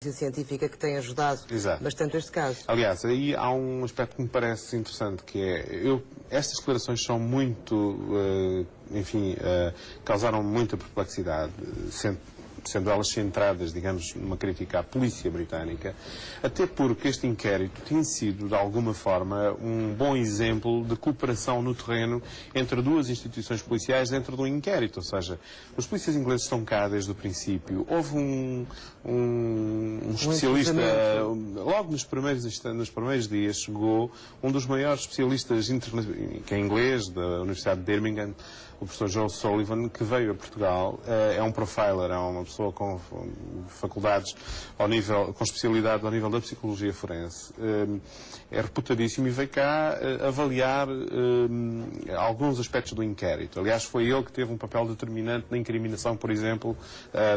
científica que tem ajudado bastante este caso. Aliás, aí há um aspecto que me parece interessante, que é, estas declarações são muito, causaram muita perplexidade, sendo elas centradas, digamos, numa crítica à polícia britânica, até porque este inquérito tem sido, de alguma forma, um bom exemplo de cooperação no terreno entre duas instituições policiais dentro de um inquérito. Ou seja, os polícias ingleses estão cá desde o princípio. Houve um especialista, logo nos primeiros dias, chegou um dos maiores especialistas internacionais, que é inglês, da Universidade de Birmingham, o professor Joe Sullivan, que veio a Portugal. É um profiler, é uma pessoa com faculdades com especialidade ao nível da psicologia forense. É reputadíssimo e veio cá avaliar alguns aspectos do inquérito. Aliás, foi ele que teve um papel determinante na incriminação, por exemplo,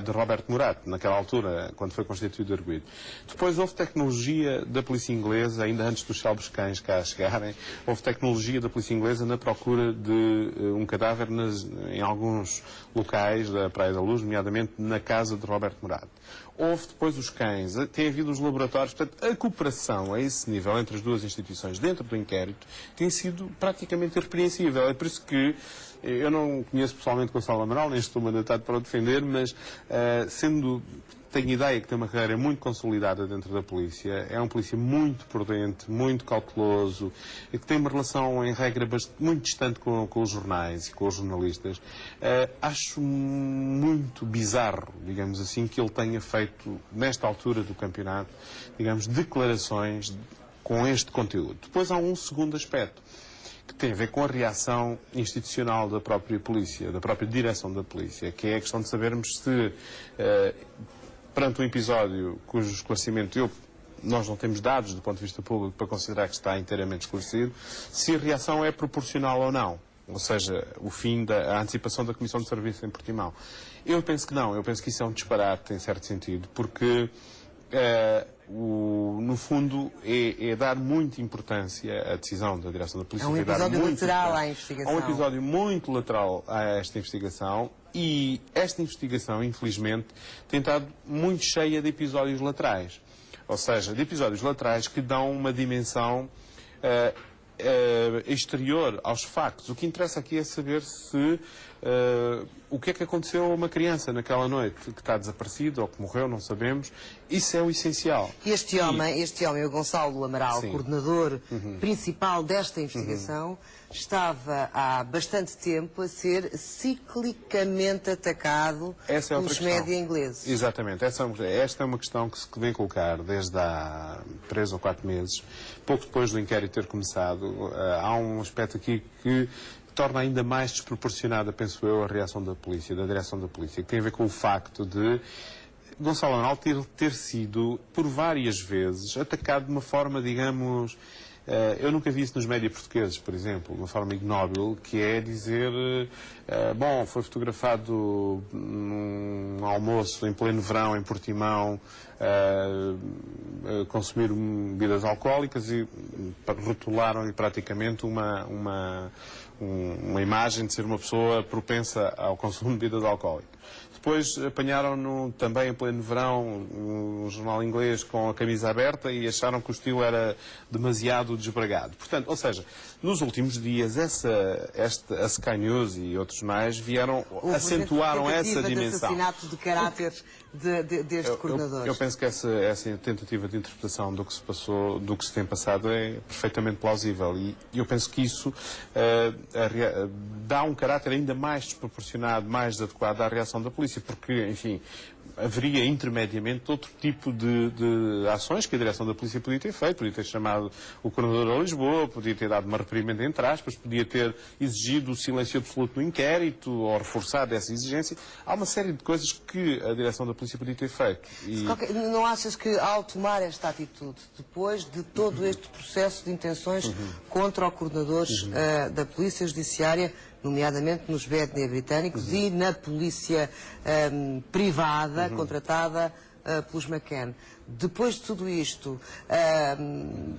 de Robert Murat, naquela altura, quando foi constituído arguido. Depois houve tecnologia da polícia inglesa, ainda antes dos célebres cães cá chegarem, houve tecnologia da polícia inglesa na procura de um cadáver em alguns locais da Praia da Luz, nomeadamente na casa de Robert Murat. Houve depois os cães, tem havido os laboratórios, portanto, a cooperação a esse nível entre as duas instituições dentro do inquérito tem sido praticamente irrepreensível. É por isso que eu não conheço pessoalmente Gonçalo Amaral, nem estou mandatado para o defender, mas tenho ideia que tem uma carreira muito consolidada dentro da polícia, é um polícia muito prudente, muito cauteloso, e que tem uma relação, em regra, muito distante com os jornais e com os jornalistas. Acho muito bizarro, digamos assim, que ele tenha feito, nesta altura do campeonato, digamos, declarações com este conteúdo. Depois há um segundo aspecto, que tem a ver com a reação institucional da própria polícia, da própria direção da polícia, que é a questão de sabermos se, perante um episódio cujo esclarecimento nós não temos dados do ponto de vista público para considerar que está inteiramente esclarecido, se a reação é proporcional ou não. Ou seja, a antecipação da Comissão de Serviço em Portimão. Eu penso que não, eu penso que isso é um disparate em certo sentido, porque no fundo é dar muita importância à decisão da direção da polícia. É um episódio lateral à investigação. É um episódio muito lateral a esta investigação e esta investigação, infelizmente, tem estado muito cheia de episódios laterais. Ou seja, de episódios laterais que dão uma dimensão exterior aos factos. O que interessa aqui é saber se o que é que aconteceu a uma criança naquela noite, que está desaparecida ou que morreu, não sabemos. Isso é o essencial. Este homem, o Gonçalo Amaral, coordenador principal desta investigação, estava há bastante tempo a ser ciclicamente atacado pelos média ingleses. Exatamente. Esta é uma questão que se vem colocar desde há 3 ou 4 meses, pouco depois do inquérito ter começado. Há um aspecto aqui que torna ainda mais desproporcionada, penso eu, a reação da polícia, da direção da polícia, que tem a ver com o facto de Gonçalo Amaral ter sido, por várias vezes, atacado de uma forma, digamos, eu nunca vi isso nos médias portugueses, por exemplo, de uma forma ignóbil, que é dizer, foi fotografado num almoço em pleno verão, em Portimão, consumir bebidas alcoólicas e rotularam-lhe praticamente uma imagem de ser uma pessoa propensa ao consumo de bebidas alcoólicas. Depois apanharam-no também em pleno verão, um jornal inglês com a camisa aberta e acharam que o estilo era demasiado desbragado. Portanto, ou seja, nos últimos dias a Sky News e outros mais acentuaram essa dimensão. De assassinato de caráter deste coordenador. Eu penso que essa tentativa de interpretação do que se passou, do que se tem passado, é perfeitamente plausível e eu penso que isso dá um caráter ainda mais desproporcionado, mais adequado à reação da polícia, porque, enfim, haveria intermediamente outro tipo de ações que a direção da polícia podia ter feito. Podia ter chamado o coordenador a Lisboa, podia ter dado uma reprimenda entre aspas, podia ter exigido o silêncio absoluto no inquérito ou reforçado essa exigência. Há uma série de coisas que a direção da polícia podia ter feito. Não achas que, ao tomar esta atitude, depois de todo este processo de intenções contra os coordenadores da Polícia Judiciária, nomeadamente nos BND britânicos e na polícia privada contratada pelos McCann, depois de tudo isto,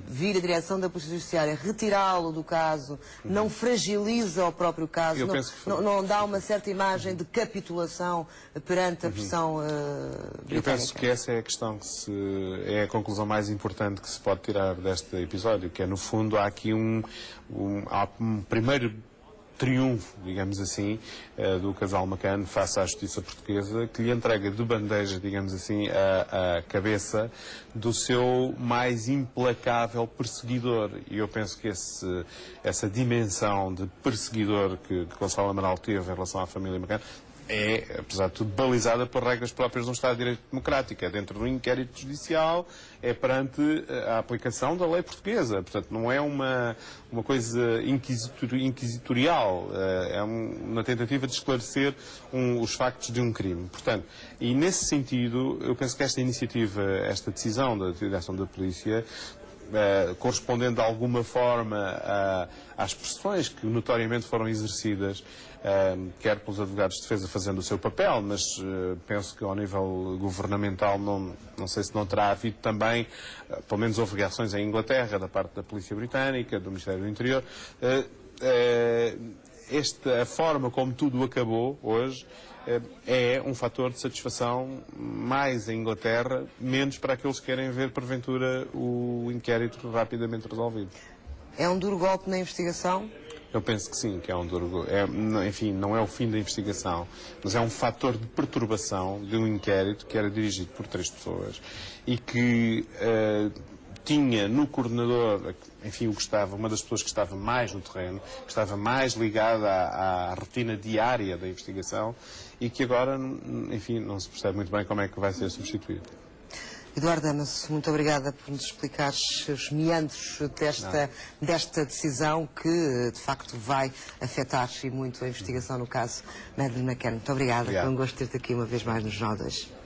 vir a direção da Polícia Judiciária, retirá-lo do caso, não fragiliza o próprio caso, não dá uma certa imagem de capitulação perante a pressão britânica? Eu penso que essa é a questão é a conclusão mais importante que se pode tirar deste episódio, que é, no fundo, há aqui um primeiro triunfo, digamos assim, do casal McCann face à justiça portuguesa, que lhe entrega de bandeja, digamos assim, a cabeça do seu mais implacável perseguidor. E eu penso que essa dimensão de perseguidor que Gonçalo Amaral teve em relação à família McCann é, apesar de tudo, balizada por regras próprias de um Estado de Direito Democrático. É dentro do inquérito judicial, é perante a aplicação da lei portuguesa. Portanto, não é uma coisa inquisitorial, é uma tentativa de esclarecer os factos de um crime. Portanto, e nesse sentido, eu penso que esta iniciativa, esta decisão da direção da polícia, correspondendo de alguma forma às pressões que notoriamente foram exercidas, quer pelos advogados de defesa fazendo o seu papel, mas penso que ao nível governamental não sei se não terá havido também, pelo menos houve reações em Inglaterra da parte da Polícia Britânica, do Ministério do Interior. A forma como tudo acabou hoje é um fator de satisfação mais em Inglaterra, menos para aqueles que querem ver porventura o inquérito rapidamente resolvido. É um duro golpe na investigação? Eu penso que sim, que é um duro... enfim, não é o fim da investigação, mas é um fator de perturbação de um inquérito que era dirigido por 3 pessoas e que tinha no coordenador, enfim, uma das pessoas que estava mais no terreno, que estava mais ligada à rotina diária da investigação e que agora, enfim, não se percebe muito bem como é que vai ser substituído. Eduardo Damaso, muito obrigada por nos explicar os meandros desta decisão que, de facto, vai afetar e muito a investigação no caso Madeleine McCann. Muito obrigada. Foi um gosto ter-te aqui uma vez mais no Jornal 2.